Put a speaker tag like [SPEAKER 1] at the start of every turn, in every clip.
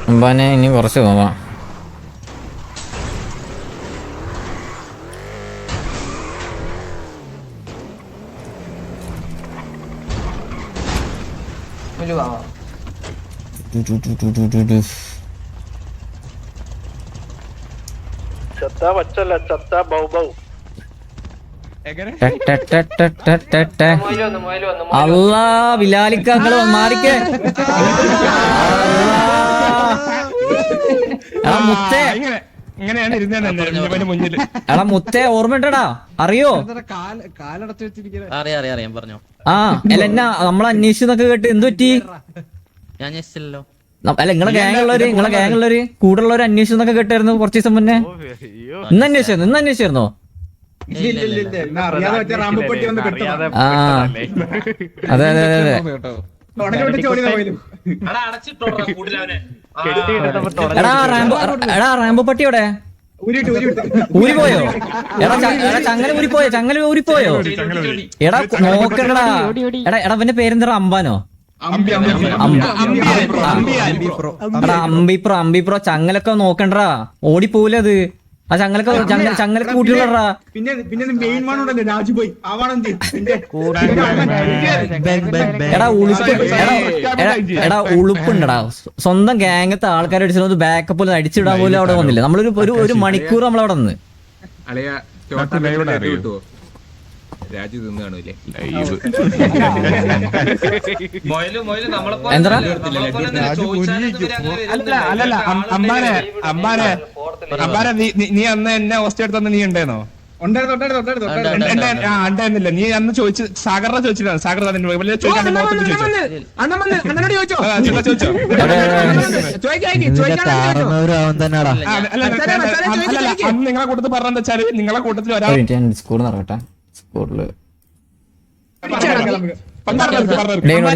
[SPEAKER 1] അമ്പാനെ ഇനി കുറച്ച് പോവാം. അല്ലാ ബിലാലിക്ക നിങ്ങള് മാറിക്കേ. എടാ മുത്തേ, എടാ മുത്തേ ഓർമ്മണ്ടടാ, അറിയോ?
[SPEAKER 2] അറിയാം പറഞ്ഞോ.
[SPEAKER 1] ആ അല്ല എന്നാ നമ്മളെ അന്വേഷിച്ചെന്നൊക്കെ കേട്ട് എന്ത് പറ്റി?
[SPEAKER 2] ഞാൻ അന്വേഷിച്ചല്ലോ.
[SPEAKER 1] അല്ല നിങ്ങളെ ഗ്യാങ്ങുള്ളവര് കൂടുള്ളവര് അന്വേഷിച്ചെന്നൊക്കെ കേട്ടായിരുന്നു കുറച്ച് ദിവസം മുന്നേ. ഇന്ന് അന്വേഷിച്ചായിരുന്നോ? ആ അതെ അതെ അതെ അതെ. എടാ റാംബോ പട്ടി എവിടെ? ഊരിപ്പോയോ? ചങ്ങല ഊരിപ്പോയോ? എടാ നോക്കണ്ടടാ. എടാ അവന്റെ പേരെന്താ? അമ്പാനോ? അമ്പിപ്രോ ചങ്ങലൊക്കെ നോക്കണ്ടടാ, ഓടിപ്പോവില്ല അത്. ആ ചങ്ങലൊക്കെ കൂട്ടിയുള്ളടാ. എടാ ഉളുപ്പുണ്ടടാ. സ്വന്തം ഗ്യാങ്ങത്തെ ആൾക്കാരെ അടിച്ചു ബാക്കപ്പ് പോലും അടിച്ചിടാൻ പോലും അവിടെ വന്നില്ല. നമ്മളൊരു ഒരു മണിക്കൂർ നമ്മളവിടെ നിന്ന് എന്താ
[SPEAKER 3] അമ്പാനെ നീ അന്ന് എന്നെ ഹോസ്റ്റ് എടുത്തന്ന് നീ ഉണ്ടേന്നോ? ഉണ്ടായിരുന്നില്ല. നീ അന്ന് ചോദിച്ചു സാഗറിനെ ചോദിച്ചിട്ടാണ്. സാഗർ നിങ്ങളെ കൂട്ടത്തിൽ പറഞ്ഞെന്താ വെച്ചാല് നിങ്ങളെ കൂട്ടത്തിൽ ഒരാൾ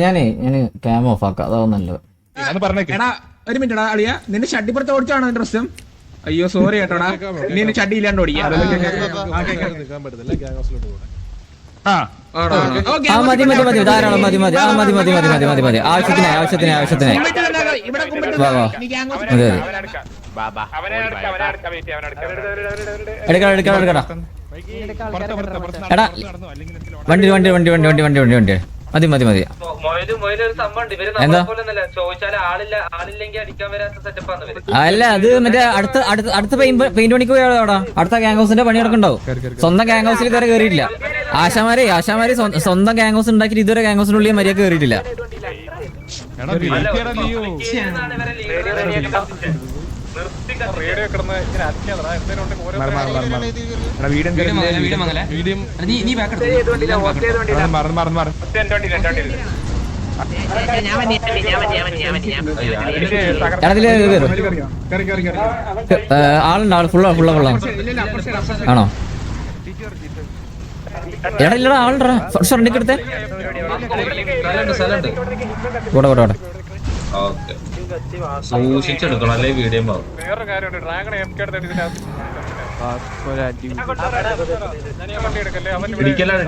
[SPEAKER 1] ഞാന് ക്യാം ഓഫ് ആക്കാം, അതാവും നല്ലത്.
[SPEAKER 4] ഒരു മിനിറ്റ് അളിയ, നിന്റെ ഷട്ടിപ്പുറത്ത് ഓടിച്ചാണോ നിന്റെ പ്രശ്നം? അയ്യോ സോറി കേട്ടോടാ, നീ ഷട്ടി ഇല്ലാണ്ട് ഓടിക്കാം.
[SPEAKER 1] ധാരാളം മതി. ആവശ്യത്തിന് എടുക്കടാ. എടാ വണ്ടി മതി. എന്താ അല്ല അത് മറ്റേ അടുത്ത പെയിന്റ് പണിക്ക് പോയാ അവിടെ അടുത്ത ഗ്യാങ് ഹൗസിന്റെ പണി നടക്കണ്ടാവും. സ്വന്തം ഗ്യാങ് ഹൗസിൽ ഇതുവരെ കയറിയിട്ടില്ല. ആശാമാരെ സ്വന്തം ഗ്യാങ് ഹൗസ് ഉണ്ടാക്കിയിട്ട് ഇതുവരെ ഗ്യാങ് ഹൗസിനുള്ളിൽ മര്യാദ കയറിയിട്ടില്ല. ആളുണ്ട്, ഫുള്ളാ ആണോ? എടാ ഇല്ലടാ ആളുണ്ടാ ഫ്രണ്ടിക്ക് എടുത്തേ. കൂടെ
[SPEAKER 5] സൂക്ഷിച്ചെടുക്കണം, അല്ലെ വീഡിയോ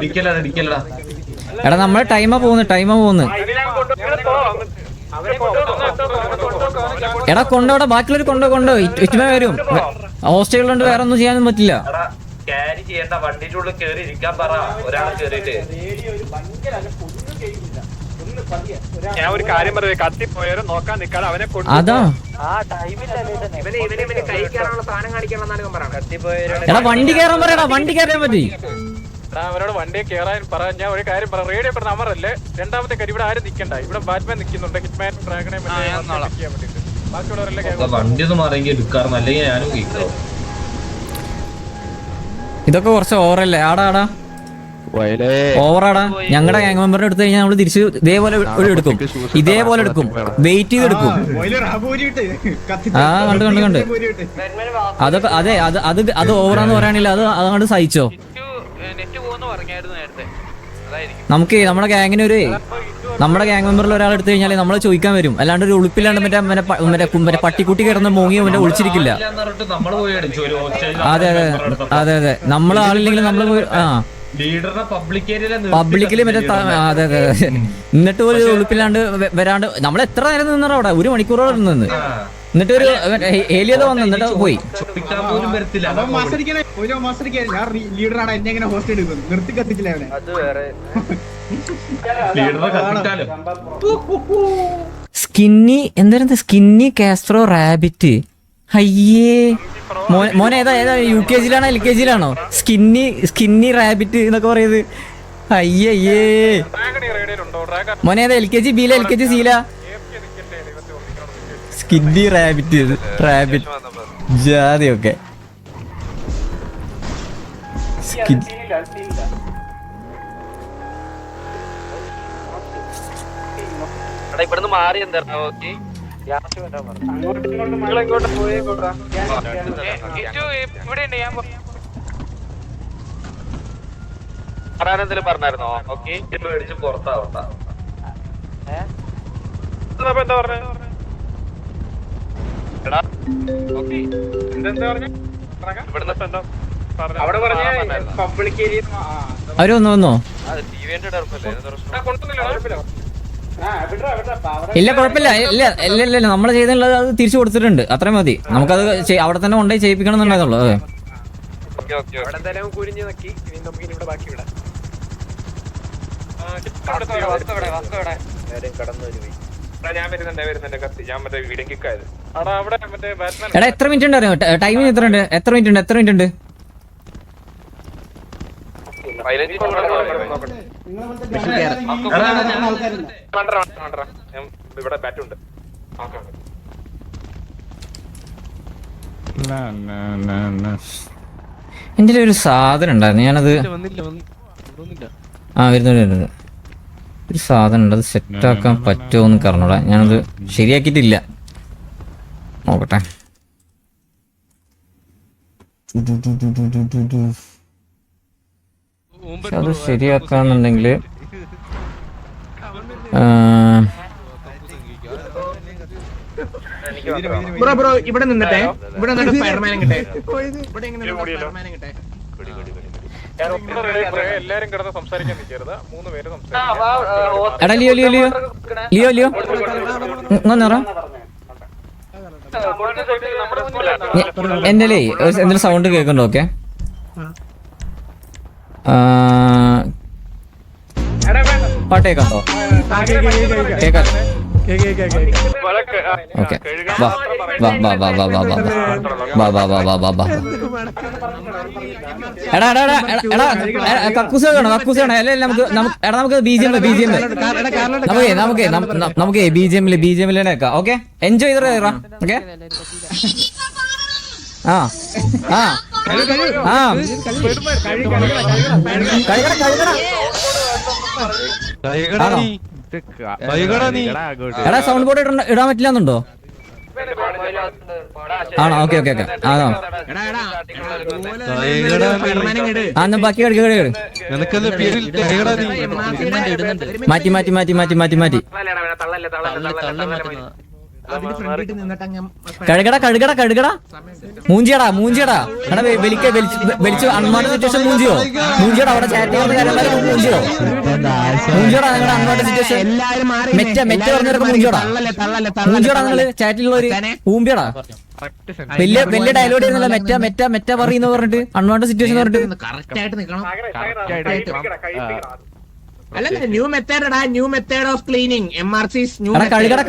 [SPEAKER 5] ഇടിക്കലടാ.
[SPEAKER 1] എടാ നമ്മളെ ടൈമാ പോകുന്നു. എടാ കൊണ്ടോടാ, ബാക്കിയുള്ളവർ കൊണ്ടോ ഇറ്റുമേ വരും. ഹോസ്റ്റലുകൊണ്ട് വേറെ ഒന്നും ചെയ്യാനൊന്നും പറ്റില്ല.
[SPEAKER 5] ക്യാരി ചെയ്യേണ്ട, വണ്ടിന്റെ ഉള്ളിൽ കേറി ഇരിക്കാൻ പറ. ഒരാൾ കേറിട്ട് ഞാൻ ഒരു കാര്യം പറയാം, കത്തിപ്പോയാലും നോക്കാൻ നിൽക്കാതെ അവനെ
[SPEAKER 1] അതാ എടാ വണ്ടി കയറാൻ പറയടാ, വണ്ടി കയറാൻ പറ്റി.
[SPEAKER 5] അവരോട് വണ്ടിയെ കയറാൻ പറ. ഞാൻ ഒരു കാര്യം പറയാം, റേഡിയോ പറഞ്ഞ നമ്പറല്ലേ. രണ്ടാമത്തെ കാര്യം ഇവിടെ ആരും നിൽക്കണ്ട. ഇവിടെ ബാറ്റ്മാൻ നിൽക്കുന്നുണ്ട്, ഹിറ്റ്മാൻ ഡ്രാഗണെ ബാക്കിയുള്ളവരെല്ലാം വണ്ടി ഒന്ന് മാറിയെങ്കിൽ എടുക്കാറുണ്ട്, അല്ലെങ്കിൽ ഞാനും കേൾക്കാം.
[SPEAKER 1] ഇതൊക്കെ കുറച്ച് ഓവറല്ലേ? ആടാ ഓവറാടാ. ഞങ്ങളുടെ ഗ്യാങ് മെമ്പറിനെ എടുത്തു കഴിഞ്ഞാൽ നമ്മള് തിരിച്ച് ഇതേപോലെ എടുക്കും, വെയിറ്റ് ചെയ്തെടുക്കും. ആ കണ്ട് അതൊക്കെ അതെ. അത് ഓവറാന്ന് പറയാനില്ല, അത് അങ്ങോട്ട് സഹിച്ചോ. നമുക്ക് നമ്മുടെ ഗ്യാങ് മെമ്പറിൽ ഒരാൾ എടുത്തു കഴിഞ്ഞാൽ നമ്മൾ ചോദിക്കാൻ വരും. അല്ലാണ്ട് ഒരു ഉളുപ്പില്ലാണ്ട് മറ്റേ പട്ടിക്കുട്ടി കിടന്ന് മോങ്ങി മറ്റേ ഒളിച്ചിരിക്കില്ല. അതെ നമ്മൾ ആളില്ലെങ്കിൽ നമ്മൾ പബ്ലിക്കില് മറ്റേ അതെ അതെ അതെ. എന്നിട്ട് ഒരു ഉളുപ്പില്ലാണ്ട് വരാണ്ട് നമ്മൾ എത്ര നേരം നിന്നറ അവിടെ 1 മണിക്കൂറോളം നിന്ന് എന്നിട്ട് ഒരു ഏലിയത് വന്നു എന്നിട്ട് പോയി.
[SPEAKER 4] ലീഡറാണ് എന്നെ എങ്ങനെ ഹോസ്റ്റ് എടുക്കുന്നത് നിർത്തി കത്തിച്ചില്ല അവനെ.
[SPEAKER 1] സ്കിന്നി എന്തായിരുന്നു സ്കിന്നി കാസ്ട്രോ റാബിറ്റ്. അയ്യേ മോനെ ഏതാ UKG-ലാണോ LKG-ലാണോ സ്കിന്നി റാബിറ്റ് എന്നൊക്കെ പറയുന്നത്? അയ്യേ മോനെ ഏതാ LKG B-ലാ LKG C-ലാ? സ്കിന്നി റാബിറ്റ് ജാതിയൊക്കെ
[SPEAKER 5] ഇവിടുന്ന് മാറി എന്താ പറയാനെന്തെങ്കിലും പറഞ്ഞായിരുന്നോ? ഓക്കെ മേടിച്ച് പുറത്താവണ്ട. എന്താ പറഞ്ഞ
[SPEAKER 1] അവര് വന്നോ? ഇല്ല കുഴപ്പമില്ല. ഇല്ല നമ്മൾ ചെയ്തിട്ടുള്ളത് അത് തിരിച്ചു കൊടുത്തിട്ടുണ്ട്. അത്രയും മതി. നമുക്കത് അവിടെ തന്നെ കൊണ്ടുപോയി ചെയ്യിപ്പിക്കണം എന്നുണ്ടായിരുന്നുള്ളൂ. അതെ എടാ എത്ര മിനിറ്റ് ഉണ്ട് അറിയോ? ടൈമിങ് എത്ര ഉണ്ട്? എത്ര മിനിറ്റ് ഉണ്ട്?
[SPEAKER 5] ഇവിടെ ബാറ്റുണ്ട്.
[SPEAKER 1] എന്റെ ഒരു സാധനം ഉണ്ടായിരുന്നു. ഞാനത് വരുന്നുണ്ട്. ഒരു സാധനം ഉണ്ട്. അത് സെറ്റാക്കാൻ പറ്റുമോ എന്ന് പറഞ്ഞോടാ. ഞാനത് ശരിയാക്കിയിട്ടില്ല. നോക്കട്ടെ. അത് ശരിയാക്കാന്നുണ്ടെങ്കിൽ
[SPEAKER 4] ബ്രോ ഇവിടെ നിന്നിട്ടെ ഫയർമാനും കിട്ടെ. ഇവിടെ ഫയർമാനും കിട്ടെ.
[SPEAKER 5] എല്ലാരും കിടന്ന് സംസാരിക്കാൻ നിൽക്കരുത്. 3 പേര് സംസാരിക്കാം.
[SPEAKER 1] എടാ ലിയോ എന്റെ എന്തെങ്കിലും സൗണ്ട് കേൾക്കണ്ടോ? ഓക്കെ പാട്ട് കേൾക്കണ്ടോ? കേൾക്കാം. ഓക്കെ കക്കൂസ് വേണോ? അല്ലെ നമുക്ക് BGM ഓക്കെ എൻജോയ് ചെയ്തോ. ഓക്കെ എടാ സൗണ്ട് ബോർഡ് ഇടാൻ പറ്റില്ലെന്നുണ്ടോ? ആണോ? ഓക്കെ ആണോ? ബാക്കി മാറ്റി കഴുകടാ മൂഞ്ചിയടാ എടാ വലിച്ചു അൺവാണ്ടഡ് സിറ്റുവേഷൻ മൂഞ്ചിയോടാ അവിടെ ചാറ്റ് മൂഞ്ചിയോടാ നിങ്ങളുടെ അൺവാണ്ടഡ് സിറ്റുവേഷൻ മെറ്റ പറഞ്ഞവരൊക്കെ മൂഞ്ചിയോടാ നിങ്ങള് ചാറ്റിലുള്ളവര് ഊമ്പിയടാ. വലിയ ഡയലോഗ് ആയിരുന്നല്ലോ മെറ്റ പറയുന്ന പറഞ്ഞിട്ട് അൺവാണ്ടഡ് സിറ്റുവേഷൻ പറഞ്ഞിട്ട്.
[SPEAKER 4] അല്ല new method of cleaning MRC's new
[SPEAKER 1] കഴുകടാ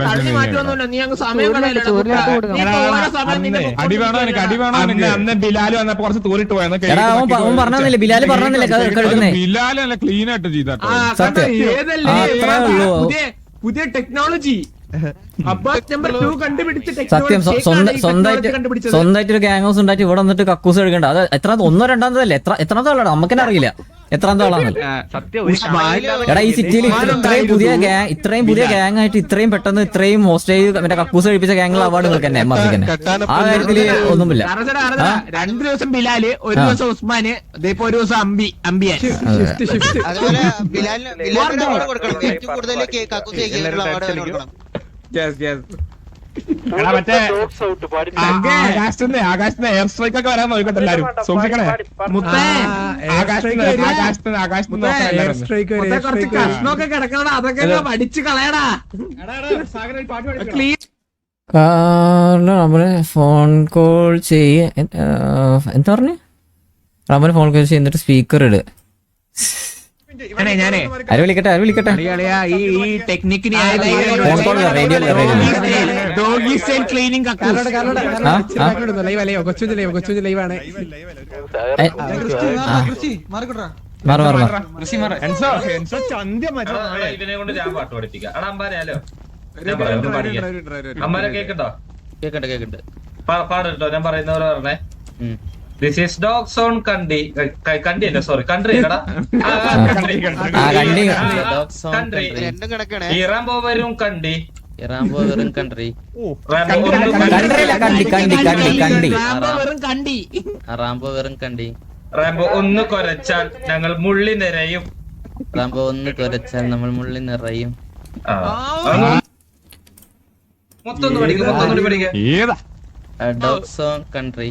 [SPEAKER 4] തള്ളി മാറ്റൊന്നുമില്ല. നീ അങ്ങ് സമയം
[SPEAKER 3] അന്ന് ബിലാല് വന്നപ്പോ കുറച്ച് തൂരിട്ട്
[SPEAKER 1] പറഞ്ഞില്ലേ? ബിലാല് പറഞ്ഞില്ലേ കഴുകുന്നേ?
[SPEAKER 3] ബിലാല് ക്ലീൻ ആയിട്ട് ചെയ്തോ.
[SPEAKER 4] പുതിയ ടെക്നോളജി
[SPEAKER 1] സത്യം. സ്വന്തമായിട്ട് ഒരു ഗ്യാങ് ഹൗസ് ഉണ്ടായിട്ട് ഇവിടെ വന്നിട്ട് കക്കൂസ് എടുക്കണ്ട. അത് എത്ര 1 2 എത്രാമത്തെ ആളാണ് നമുക്കെന്നെ അറിയില്ല എത്രാമത്തെ ആളാണ്. എടാ ഈ സിറ്റിയിൽ ഇത്രയും പുതിയ ഗ്യാങ് ആയിട്ട് ഇത്രയും പെട്ടെന്ന് ഇത്രയും ഹോസ്റ്റേജ് മറ്റേ കക്കൂസ് കഴിപ്പിച്ച ഗ്യാങ്ങുകൾ അവാർഡ് നിങ്ങൾക്ക് തന്നെ MRC തന്നെ. ആ കാര്യത്തില് ഒന്നുമില്ല.
[SPEAKER 4] 2 ദിവസം ബിലാല്, 1 ദിവസം ഉസ്മാന്, ഇപ്പൊ 1 ദിവസം അമ്പിയാൻ.
[SPEAKER 3] എടാ മറ്റേ ആകാശത്ത് എയർ സ്ട്രൈക്ക് ഒക്കെ വരാൻ നോക്കട്ടെ എല്ലാരും സൂക്ഷിക്കണേ
[SPEAKER 4] മുത്തേ
[SPEAKER 3] ആകാശത്ത്
[SPEAKER 4] കുറച്ച് കഷ്ണമൊക്കെ കിടക്കണടാ, അതൊക്കെ പഠിച്ചു കളയടാ.
[SPEAKER 1] റമന് ഫോൺ കോൾ ചെയ്യ എന്താ പറഞ്ഞു? റമന് ഫോൺ കോൾ ചെയ്യുന്നിട്ട് സ്പീക്കർ ഇട്.
[SPEAKER 4] ഞാനേ
[SPEAKER 1] ആര് വിളിക്കട്ടെ?
[SPEAKER 4] ഈ ടെക്നിക്കിന്
[SPEAKER 1] ഫോൺ കോൾ റേഡിയോ
[SPEAKER 4] ക്ലീനിങ്
[SPEAKER 1] മാറി
[SPEAKER 6] ഇവനെ കൊണ്ട് ഞാൻ പാട്ട് പഠിപ്പിക്കാം. എടാ അമ്പാരല്ലോ അമ്മാരെ കേക്കണ്ടോ?
[SPEAKER 2] കേക്കണ്ട്
[SPEAKER 6] പാടട്ടോ, ഞാൻ പറയുന്നവരെ പറഞ്ഞേ. ദിസ് ഈസ് ഡോഗ്സ് ഓൺ കണ്ടി അല്ല സോറി കൺട്രി അല്ലടാ, കൺട്രി. ഇറാമ്പോ വരും കണ്ടി,
[SPEAKER 2] റാംബോ വെറും കൺട്രി, റാംബോ വെറും കണ്ടി,
[SPEAKER 6] റാംബോ ഒന്ന് കൊരച്ചാൽ ഞങ്ങൾ മുള്ളി നിറയും.
[SPEAKER 2] റാംബോ ഒന്ന് കുരച്ചാൽ നമ്മൾ മുള്ളി നിറയും.
[SPEAKER 6] മൊത്തം പഠിക്കാം.
[SPEAKER 2] ഡോഗ്സ് ഓൺ കൺട്രി,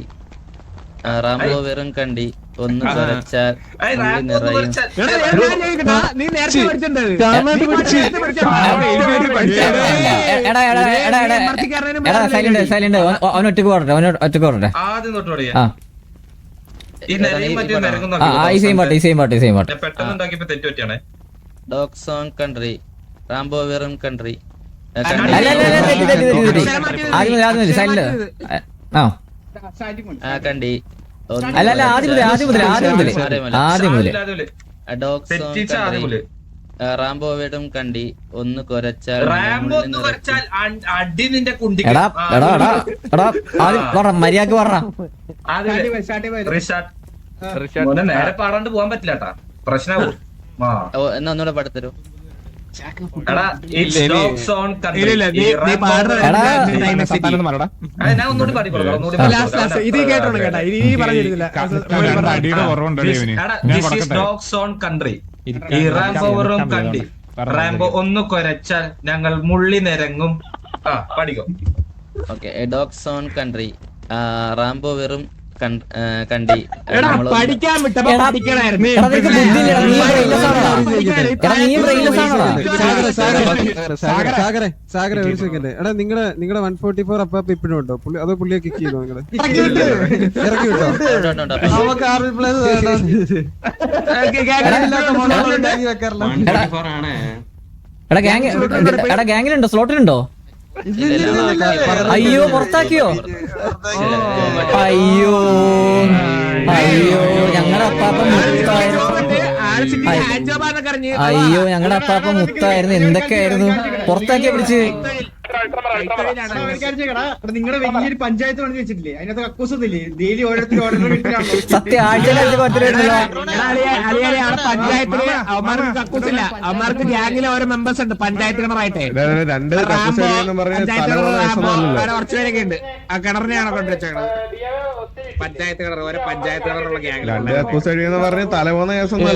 [SPEAKER 2] റാംബോ വെറും കണ്ടി, ഒന്ന് കുരച്ചാൽ മുള്ളി നിറയും.
[SPEAKER 4] നീ നേരത്തെ പഠിച്ചിട്ടുണ്ട്.
[SPEAKER 1] സൈലന്റ് അവൻ ഒറ്റക്ക് പോരട്ടെ,
[SPEAKER 6] ആദ്യം തൊട്ട് പഠിക്കാം.
[SPEAKER 1] ആ
[SPEAKER 6] ഈ നിറയും മറ്റും
[SPEAKER 1] ഈ സെയിം പാട്ട്
[SPEAKER 6] പെട്ടെന്ന് ഉണ്ടാക്കിയപ്പോ തെറ്റ് പറ്റിയാണേ.
[SPEAKER 2] ഡോഗ്സ് ഓൺ കൺട്രി, റാംബോ വെറും കൺട്രി,
[SPEAKER 1] സൈലന്റ്
[SPEAKER 2] കണ്ടി.
[SPEAKER 1] അല്ല ആദ്യം മുതൽ
[SPEAKER 2] ഡോഗ്സ് ഓൺ കൺട്രി, റാംബോ വെറും കണ്ടി, ഒന്ന് കുരച്ചാൽ
[SPEAKER 6] റാംബോ ഒന്ന് കൊരച്ചാൽ അടി നിന്റെ കുണ്ടി.
[SPEAKER 1] എടാ മര്യാദക്ക് പറഞ്ഞ
[SPEAKER 6] നേരെ പാടാണ്ട് പോവാൻ പറ്റില്ല കേട്ടാ, പ്രശ്നമാവും.
[SPEAKER 2] എന്നാ ഒന്നുകൂടെ പാടത്തരൂ.
[SPEAKER 6] എടാ ഇറ്റ്സ് ഡോഗ്സ് ഓൺ കൺട്രി. ഞാൻ ഒന്നുകൂടി പാടിക്കോളാം.
[SPEAKER 4] ഇത് കേട്ടോ കേട്ടാ, ഇത് പറഞ്ഞിരുന്നില്ല.
[SPEAKER 6] This is dogs own country, ഈ റാംബോ വെറും കണ്ടി, റാംബോ ഒന്ന് കൊരച്ചാൽ ഞങ്ങൾ മുള്ളി നിരങ്ങും. ആ പഠിക്കോ.
[SPEAKER 2] Okay, dogs own country, Rambo വെറും കണ്ടി.
[SPEAKER 4] പഠിക്കാൻ വിട്ടപ്പോ പഠിക്കണായിരുന്നു.
[SPEAKER 7] സാഗര ഒരു സെക്കൻഡ്. എടാ നിങ്ങളുടെ 144 അപ്പൊ ഇപ്പഴും ഉണ്ടോ? അതോ പുള്ളിയെ കിക്ക് ചെയ്തോ? നിങ്ങള് ഇറക്കി വിട്ടോ? നമുക്ക് ആ റിപ്ലൈ
[SPEAKER 1] എടാ ഗാങ്ങിലുണ്ടോ? സ്ലോട്ടിലുണ്ടോ? അയ്യോ പുറത്താക്കിയോ? അയ്യോ ഞങ്ങളുടെ അപ്പാപ്പ മുത്തായിരുന്നു. എന്തൊക്കെയായിരുന്നു പുറത്താക്കിയ പിടിച്ച്.
[SPEAKER 8] നിങ്ങളുടെ വലിയൊരു പഞ്ചായത്ത് പണി വെച്ചിട്ടില്ലേ? അതിനകത്ത് കക്കൂസൊന്നുമില്ലേ? ഡെയിലി ഓരോരുത്തർ
[SPEAKER 1] സത്യം ആഴ്ച
[SPEAKER 4] പഞ്ചായത്തില് അവന്മാർക്ക് കക്കൂസില്ല. അവന്മാർക്ക് ഗ്യാങ്ങിലെ ഓരോ മെമ്പേഴ്സ് ഉണ്ട് പഞ്ചായത്ത് കിണറായിട്ടെ. കുറച്ചു പേരൊക്കെ ഉണ്ട്. ആ കിണറിനെയാണ് കൊണ്ടുവച്ചേക്കണത്. പഞ്ചായത്ത് കിണർ, ഓരോ പഞ്ചായത്ത് കിണറുള്ള ഗ്യാങ്ങിൽ
[SPEAKER 3] പറഞ്ഞ തലപോന്ന കേസൊന്നും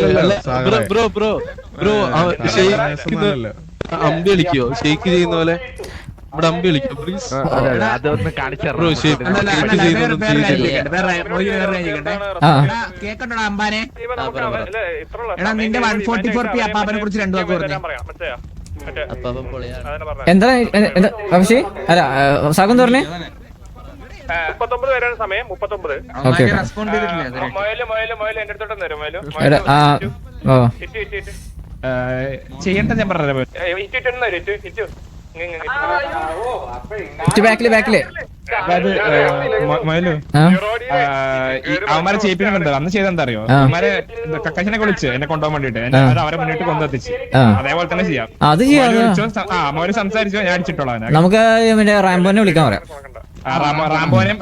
[SPEAKER 7] അമ്പി കളിക്കോ? ഷെയ്ക്ക് ചെയ്യുന്ന പോലെ ഇവിടെ അമ്പി കളിക്കോ പ്ലീസ്?
[SPEAKER 4] കേക്കണ്ടോടാ അമ്പാനെ? എടാ നിന്റെ 144 അപ്പാപ്പനെ കുറിച്ച് രണ്ടു വാക്ക് പറഞ്ഞു.
[SPEAKER 2] അപ്പാപ്പൻ പൊളിയാണ്.
[SPEAKER 1] എന്താ പക്ഷേ അല്ല സാഗം പറഞ്ഞേ
[SPEAKER 5] 39 വരെയാണ് സമയം. 39.
[SPEAKER 1] ഓക്കെ
[SPEAKER 5] എന്റെ അടുത്തോട്ട് വരും.
[SPEAKER 3] ചെയ്യട്ടെ, ഞാൻ പറഞ്ഞ
[SPEAKER 1] ബാക്കില്
[SPEAKER 3] അവന്മാരെ ചെയ്യിപ്പിക്കുന്നുണ്ട്. അന്ന് ചെയ്തെന്താ അറിയോ? അവന്മാരെ കക്കശനെ വിളിച്ച് എന്നെ കൊണ്ടുപോകാൻ വേണ്ടിട്ട് അത് അവരെ മുന്നിട്ട് കൊണ്ടെത്തിച്ച്. അതേപോലെ തന്നെ ചെയ്യാം.
[SPEAKER 1] അത്
[SPEAKER 3] മോര് സംസാരിച്ചോ, ഞാൻ അടിച്ചിട്ടോളാം.
[SPEAKER 1] നമുക്ക് മറ്റേ റാംബോനെ വിളിക്കാൻ പറയാം.
[SPEAKER 3] റാംബോനെ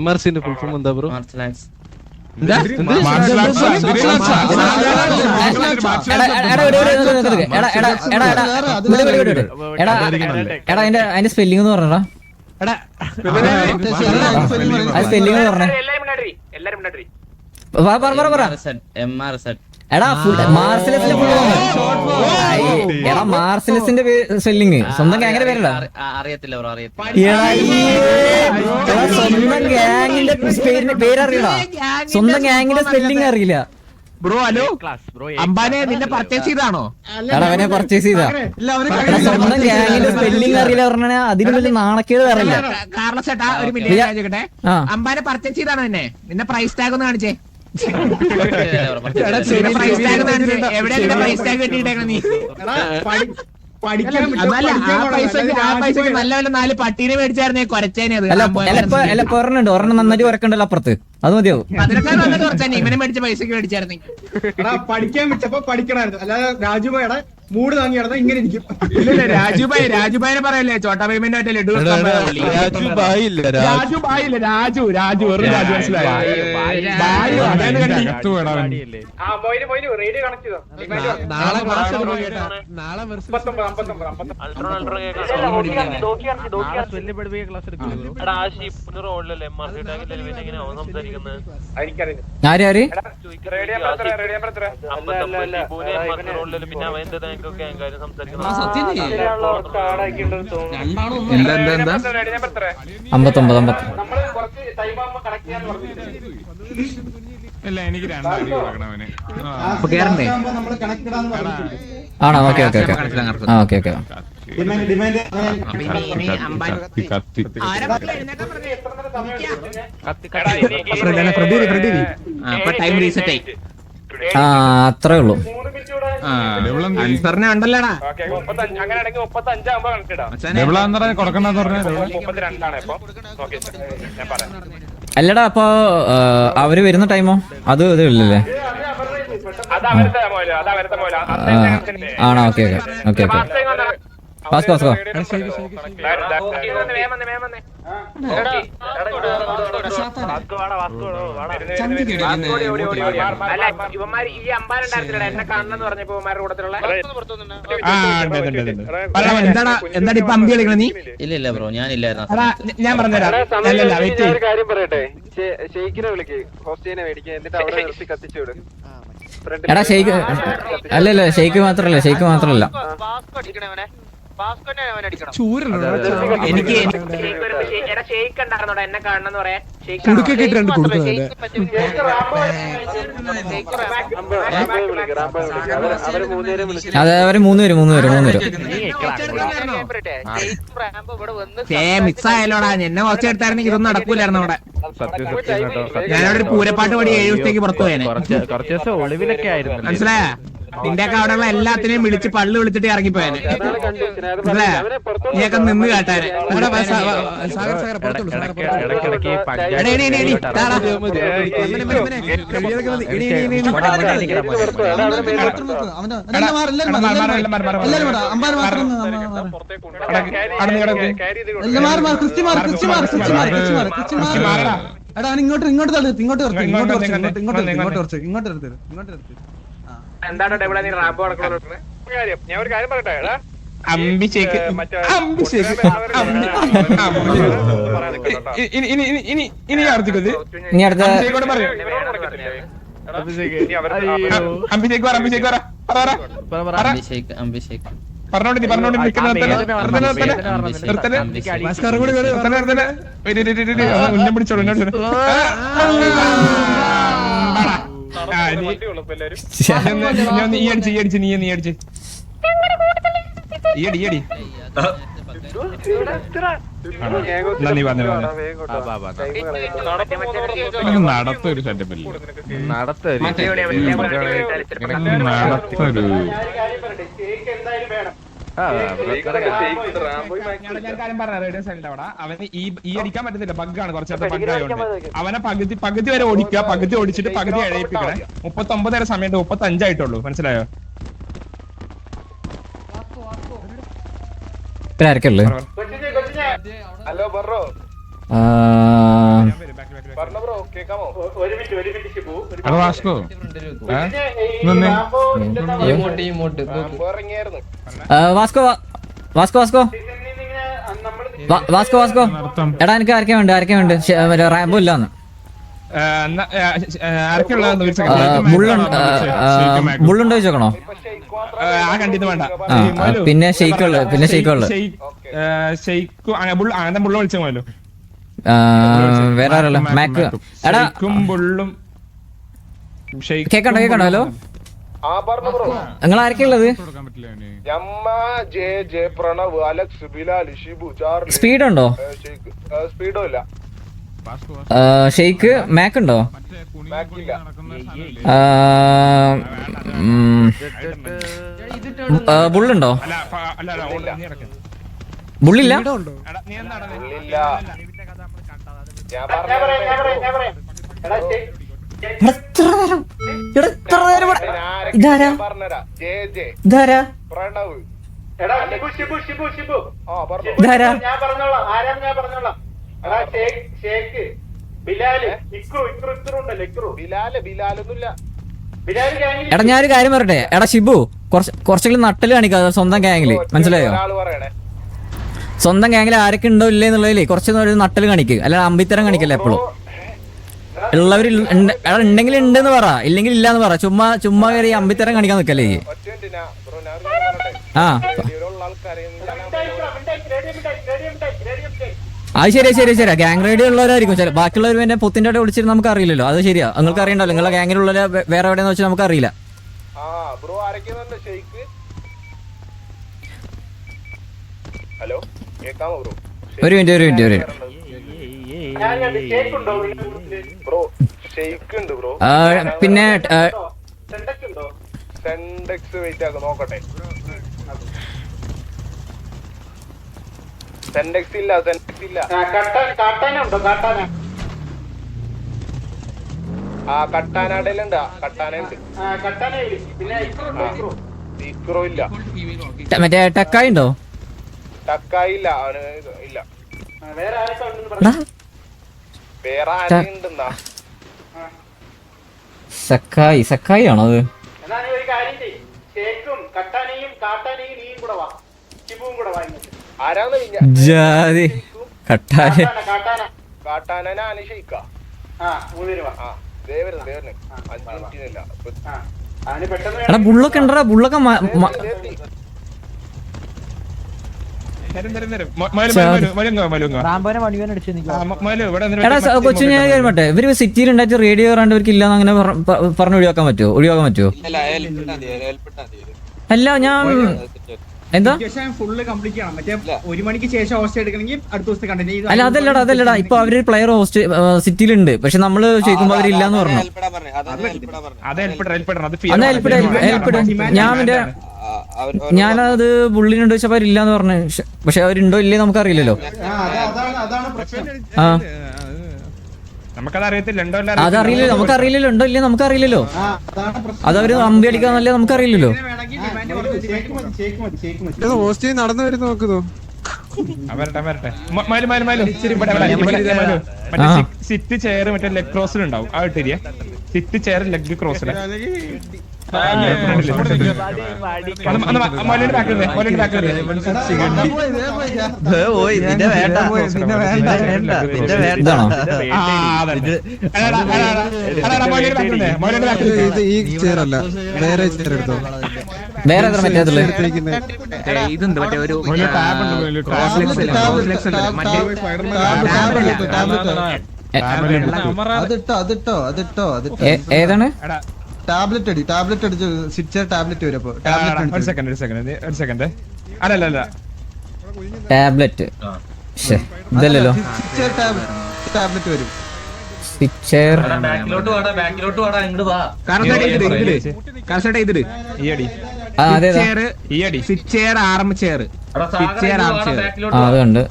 [SPEAKER 7] MRCന്റെ ഫുൾ ഫോം എന്താ ബ്രോ?
[SPEAKER 1] അതിന്റെ സ്പെല്ലിംഗ് എന്ന് പറഞ്ഞടാ. അത് സ്പെല്ലിംഗ് പറഞ്ഞേ. പറ.
[SPEAKER 2] MRZ.
[SPEAKER 1] എടാ മാർസിലസിന്റെ ഫുൾ എടാ മാർസിലസിന്റെ സ്പെല്ലിങ് സ്വന്തം ഗ്യാങ്ങിന്റെ പേരല്ല.
[SPEAKER 2] അറിയത്തില്ല ബ്രോ, അറിയത്തില്ല.
[SPEAKER 1] സ്വന്തം ഗ്യാങ്ങിന്റെ പേരറിയടാ, സ്വന്തം ഗ്യാങ്ങിന്റെ സ്പെല്ലിംഗ് അറിയില്ല.
[SPEAKER 4] ബ്രോ ഹലോ അംബാനെ നിന്നെ പർച്ചേസ് ചെയ്താണോ?
[SPEAKER 1] എടാ അവനെ പർച്ചേസ് ചെയ്താ. സ്വന്തം ഗ്യാങ്ങിന്റെ സ്പെല്ലിംഗ് അറിയില്ല പറഞ്ഞാ അതിന് വലിയ നാണക്കേട് അറിയില്ല.
[SPEAKER 4] കാർലോസ് ചേട്ടാ ഒരു മിനിറ്റ് ചോദിക്കട്ടെ, അംബാനെ പർച്ചേസ് ചെയ്താണോ നിന്നെ പ്രൈസ് ടാഗ് ഒന്ന് കാണിച്ചേ. പ്രൈസ് ടാഗ് കാണിച്ചേ, എവിടെയാ നിന്റെ പ്രൈസ് ടാഗ് കെട്ടിയിട്ടേക്കണ നീ? ആ പൈസക്ക് നല്ല വല്ല 4 പട്ടീനെ മേടിച്ചായിരുന്നേ കൊരച്ചേനെ. അത്
[SPEAKER 1] ഒരെണ്ണം നന്നായിട്ട് ഉറക്കണ്ടല്ലോ അപ്പുറത്ത്, അത് മതിയാവും.
[SPEAKER 4] അതിനേക്കാൾ നല്ലത് കുറച്ചാണ് ഇവനെ മേടിച്ച പൈസക്ക് മേടിച്ചായിരുന്നെങ്കിൽ.
[SPEAKER 8] പഠിക്കാൻ വെച്ചപ്പോ പഠിക്കണായിരുന്നു, അല്ലാതെ രാജുബായുടെ മൂഡ് താങ്ങി കിടന്ന ഇങ്ങനെ ഇരിക്കും.
[SPEAKER 4] ഇല്ല രാജുബായിനെ പറയല്ലേ, ചോട്ടാ ഭീമന്റെ മറ്റേ ലഡു രാജു വെറും രാജു മനസ്സിലായോ?
[SPEAKER 1] ആര്
[SPEAKER 3] എനിക്ക് 2 അടി കൊടുക്കണം അവന്.
[SPEAKER 1] ആണോ? Okay okay okay okay okay. ആ അത്രേ ഉള്ളൂ.
[SPEAKER 4] അൻസറിനെ ഉണ്ടല്ലോടാ.
[SPEAKER 1] അല്ലടാ അപ്പൊ അവര് വരുന്ന ടൈമോ അത് ഇല്ലല്ലേ? ആണോ? Okay okay okay okay. Vasco
[SPEAKER 4] എന്താ ഇപ്പൊ അമ്പി കളിക്കണ നീ?
[SPEAKER 2] ഇല്ല ബ്രോ, ഞാനില്ലായിരുന്നു.
[SPEAKER 4] ഞാൻ പറഞ്ഞുതരാം.
[SPEAKER 5] കാര്യം പറയട്ടെ, ഷെയ്ക്കിനെ വിളിക്ക്, ഹോസ്റ്റേനെ മേടിക്കുക, എന്നിട്ട് അവിടെ നിർത്തി കത്തിച്ചു വിടും.
[SPEAKER 1] എടാ ഷെയ്ക്ക് അല്ലല്ല, ഷെയ്ക്ക് മാത്രല്ല
[SPEAKER 4] എനിക്ക്
[SPEAKER 1] അതെ അവര് മൂന്ന് പേരും
[SPEAKER 4] മിക്സായാലോടാ. എന്നെ കുറച്ച് എടുത്തായിരുന്നെങ്കിൽ ഇതൊന്നും നടക്കൂലായിരുന്നു അവിടെ. ഞാനവിടെ ഒരു പൂരപ്പാട്ട് പാടി 7 ദിവസത്തേക്ക് പുറത്തു പോയേനെ. മനസ്സിലായ? നിന്റെയൊക്കെ അവിടെയുള്ള എല്ലാത്തിനെയും വിളിച്ച് പള്ളി വിളിച്ചിട്ട് ഇറങ്ങിപ്പോയേനെ. മനസ്സിലായ? നീയൊക്കെ നിന്ന് കേട്ടാനെ.
[SPEAKER 5] എന്താണ് റാമ്പോ നടക്കുന്നത്? ഞാൻ ഒരു കാര്യം പറയട്ടെ,
[SPEAKER 3] ഇനി ആർത്തിക്കത്
[SPEAKER 1] ഇനി അടുത്ത
[SPEAKER 3] പറഞ്ഞോണ്ട് ഉന്നം പിടിച്ചോളൂ. നീ അടിച്ച് നീ പറഞ്ഞു നടത്തൊരു സെറ്റപ്പല്ലേ? നടത്തൊരു അവന് ഈ അടിക്കാൻ പറ്റത്തില്ല, ബഗ്ഗാണ്, കുറച്ചേരത്തെ ബഗ്ഗായോണ്ട് അവനെ പകുതി വരെ ഓടിക്കുക, പകുതി ഓടിച്ചിട്ട് പകുതി എഴയിപ്പിക്കണേ. 39 വരെ സമയത്ത് 35 ആയിട്ടുള്ളൂ. മനസ്സിലായോ?
[SPEAKER 1] ആരൊക്കെയുള്ളു?
[SPEAKER 5] Hello bro,
[SPEAKER 3] Vasco
[SPEAKER 1] Vasco Vasco എടാ എനിക്ക് ആരൊക്കെ വേണ്ട റാംബോ ഇല്ലാന്ന് ബുള്ളുണ്ടോ ചോദിച്ചോക്കണോ? പിന്നെ ഷെയ്ക്കുള്ളു വേറെ ആരല്ലോ മാക്ക്. എടാ കേക്കണ്ടോ? ഹലോ നിങ്ങൾ ആരൊക്കെ ഉള്ളത്? സ്പീഡ് ഉണ്ടോ? ഷെയ്ക്ക് മാക്ക് ഉണ്ടോ? ബുള്ളുണ്ടോ? ബുള്ളില്ല. ഇതാരാ? എടാ ഞാനൊരു കാര്യം പറയട്ടെ. എടാ ഷിബു കുറച്ചെങ്കിലും നട്ടല് കാണിക്കാതെ സ്വന്തം ഗ്യാങ്ങില്, മനസ്സിലായോ? സ്വന്തം ഗ്യാങ്ങിൽ ആരൊക്കെ ഉണ്ടോ ഇല്ലേ എന്നുള്ളതില് കുറച്ച് നട്ടല് കാണിക്കുക, അല്ലാതെ അമ്പിത്തരം കാണിക്കല്ലേ എപ്പോഴും. ഉള്ളവര് ഉണ്ടെങ്കിൽ ഉണ്ടെന്ന് പറ, ഇല്ലെങ്കിൽ ഇല്ലാന്ന് പറ. ചുമ്മാ കയറി അമ്പിത്തരം കാണിക്കാൻ നിൽക്കല്ലേ. ആ അത് ശരിയാ. ഗ്യാങ് റൈഡ് ഉള്ളവരായിരിക്കും ചില. ബാക്കിയുള്ളവർ എന്നെ പൊത്തിന്റെ അവിടെ വിളിച്ചിട്ട് നമുക്ക് അറിയില്ലല്ലോ. അത് ശരിയാ, നിങ്ങൾക്ക് അറിയണ്ടല്ലോ. നിങ്ങളെ ഗ്യാങ്ങിലുള്ളവരെ വേറെ എവിടെയെന്ന് വെച്ചാൽ നമുക്ക് അറിയില്ല. ഒരു മിനിറ്റ്. പിന്നെ മറ്റേ ടക്കായി ഉണ്ടോ? സക്കായി ആണോ അത്? ജാതി എടാ ബുള്ളൊക്കെ ഉണ്ടടാ. ബുള്ളൊക്കെ കൊച്ചു ഞാൻ കേൾപ്പട്ടെ. ഇവര് സിറ്റിയിൽ ഉണ്ടായിട്ട് റേഡിയോ കയറാണ്ട് ഇവർക്ക് ഇല്ലാന്ന് അങ്ങനെ പറഞ്ഞു ഒഴിവാക്കാൻ പറ്റുമോ? അല്ല ഞാൻ എന്താ
[SPEAKER 8] ഫുള്ള് കംപ്ലീറ്റ് ചെയ്യണം. മറ്റേ 1 മണിക്ക് ശേഷം ഹോസ്റ്റ് എടുക്കണമെങ്കിൽ അടുത്ത ദിവസത്തെ കണ്ടിന്യൂ.
[SPEAKER 1] അല്ല അതല്ലടാ ഇപ്പൊ അവര് പ്ലെയർ ഹോസ്റ്റ് സിറ്റിയിലുണ്ട്, പക്ഷെ നമ്മള് ചോദിക്കുമ്പോ അവരില്ലാന്ന് പറഞ്ഞു. ഞാനത് ബുള്ളിനുണ്ട് വെച്ചപ്പോ അവരില്ലാന്ന് പറഞ്ഞു. പക്ഷെ അവരുണ്ടോ ഇല്ലേ നമുക്കറിയില്ലല്ലോ. അതറിയില്ലല്ലോ, നമുക്കറിയില്ലല്ലോ. ഉണ്ടോ ഇല്ലേ നമുക്കറിയില്ലല്ലോ. അതവര് അമ്പി അടിക്കാന്നല്ലേ നമുക്കറിയില്ലല്ലോ.
[SPEAKER 7] നടന്നു വരുന്ന നോക്കുന്നു.
[SPEAKER 3] സിറ്റ് ചെയർ മറ്റേ ലെഗ് ക്രോസിലുണ്ടാവും. ആ ഇട്ടിരിയ സിറ്റ് ചെയർ ലെഗ് ക്രോസില്
[SPEAKER 7] ഈ ചെയറല്ല, വേറെ ചെയർ എടുത്തോ.
[SPEAKER 1] വേറെ
[SPEAKER 4] ഇതുണ്ട് മറ്റേ ഒരു
[SPEAKER 1] ഏതാണ്?
[SPEAKER 7] ടാബ്ലറ്റ് അടിച്ച് സ്വിച്ച് ടാബ്ലറ്റ് വരും.
[SPEAKER 1] ടാബ്ലറ്റ് ഇതല്ലോ.
[SPEAKER 7] ടാബ്ലറ്റ് വരും.
[SPEAKER 1] അതുണ്ട്.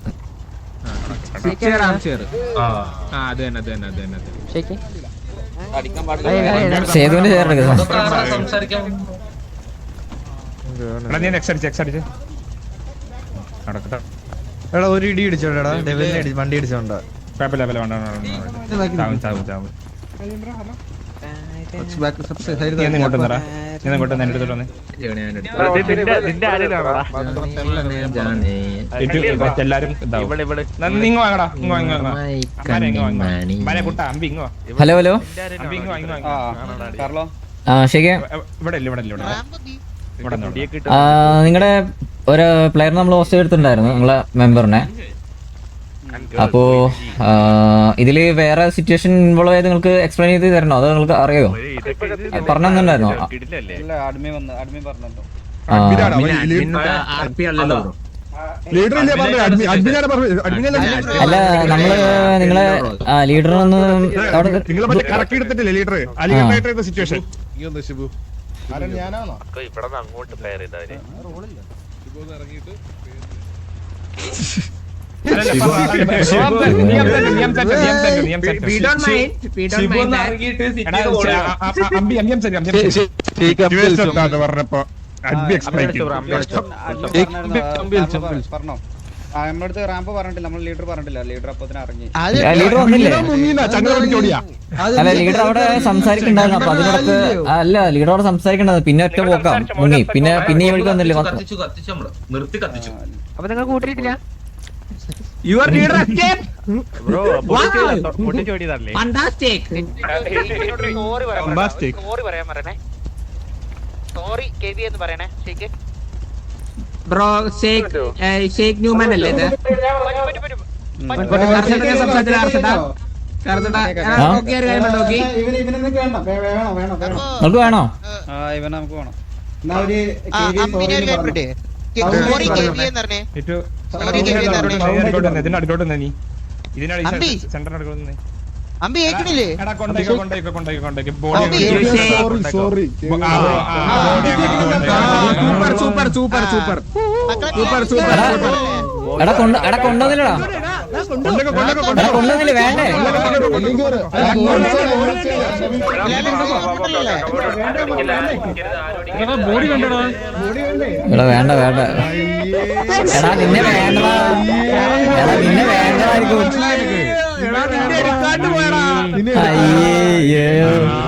[SPEAKER 1] സേതുവിന്റെ ചെയർ
[SPEAKER 7] എടാ ഒരു ഇടി ഇടിച്ചോണ്ടാ, വണ്ടി ഇടിച്ചോണ്ടാ.
[SPEAKER 3] ഞാൻ ഇങ്ങോട്ട് നിറ ഞാൻ ഇങ്ങോട്ട് എന്റെ അടുത്തോട്ട് വന്നേ എല്ലാരും നീങ്ങോ വാങ്ങടാ ഇങ്ങോ കുട്ട അമ്പി ഇങ്ങോ
[SPEAKER 1] ഹലോ ഹലോ
[SPEAKER 3] അമ്പി ഇങ്ങോ ഇങ്ങോ
[SPEAKER 1] ശരിക്കും
[SPEAKER 3] ഇവിടെ ഇല്ല ഇവിടെ ഇല്ല ഇവിടെ
[SPEAKER 1] നിങ്ങളുടെ ഒരു പ്ലെയർ നമ്മൾ ഹോസ്റ്റ് ചെയ്തിട്ടുണ്ടായിരുന്നു നിങ്ങളെ മെമ്പറിനെ. അപ്പോ ഇതില് വേറെ സിറ്റുവേഷൻ ഇൻവോൾവ് ആയത് നിങ്ങൾക്ക് എക്സ്പ്ലെയിൻ ചെയ്ത് തരണോ അതോ നിങ്ങൾക്ക് അറിയോ? പറഞ്ഞിട്ടുണ്ടായിരുന്നോ? അല്ല നമ്മള് നിങ്ങളെ ലീഡറിനൊന്ന്
[SPEAKER 3] ലീഡർ സിറ്റുവേഷൻ പറഞ്ഞപ്പോ
[SPEAKER 8] നമ്മളടുത്ത് റാമ്പ് പറഞ്ഞിട്ടില്ല, നമ്മൾ ലീഡർ പറഞ്ഞിട്ടില്ല. ലീഡർ അപ്പൊ ഇറങ്ങി.
[SPEAKER 1] ലീഡർ വന്നില്ലേ? അല്ല ലീഡർ അവിടെ സംസാരിക്കണ്ടായിരുന്നു. അപ്പൊ അതിനോടൊക്കെ അല്ല ലീഡർ അവിടെ സംസാരിക്കണ്ടായിരുന്നു. പിന്നെ ഒറ്റ പോക്കാം മുങ്ങി. പിന്നെ ഈ വഴിക്ക് വന്നില്ലേ?
[SPEAKER 2] അപ്പൊ നിങ്ങൾ കൂട്ടിയിട്ടില്ല?
[SPEAKER 4] Your leader escape
[SPEAKER 5] bro
[SPEAKER 4] fantastic
[SPEAKER 5] sorry പറയാൻ പറയണേ. സോറി കെവി എന്ന് പറയണേ. ശരിക്ക്
[SPEAKER 4] ബ്രോ ഷേക്ക് ന്യൂമാൻ അല്ലേ ഇത്?
[SPEAKER 1] നിങ്ങൾക്ക് വേണോ?
[SPEAKER 8] ഇവനെ നമുക്ക് വേണം.
[SPEAKER 4] Super super super super super
[SPEAKER 1] എടാ കൊണ്ടുവന്നില്ലടാ. കൊണ്ടുവന്നില്ല വേണ്ടേ? എടാ വേണ്ട എടാ നിന്നെ വേണ്ടടാ. എടാ നിന്നെ വേണ്ടടായിരിക്കും. അയ്യോ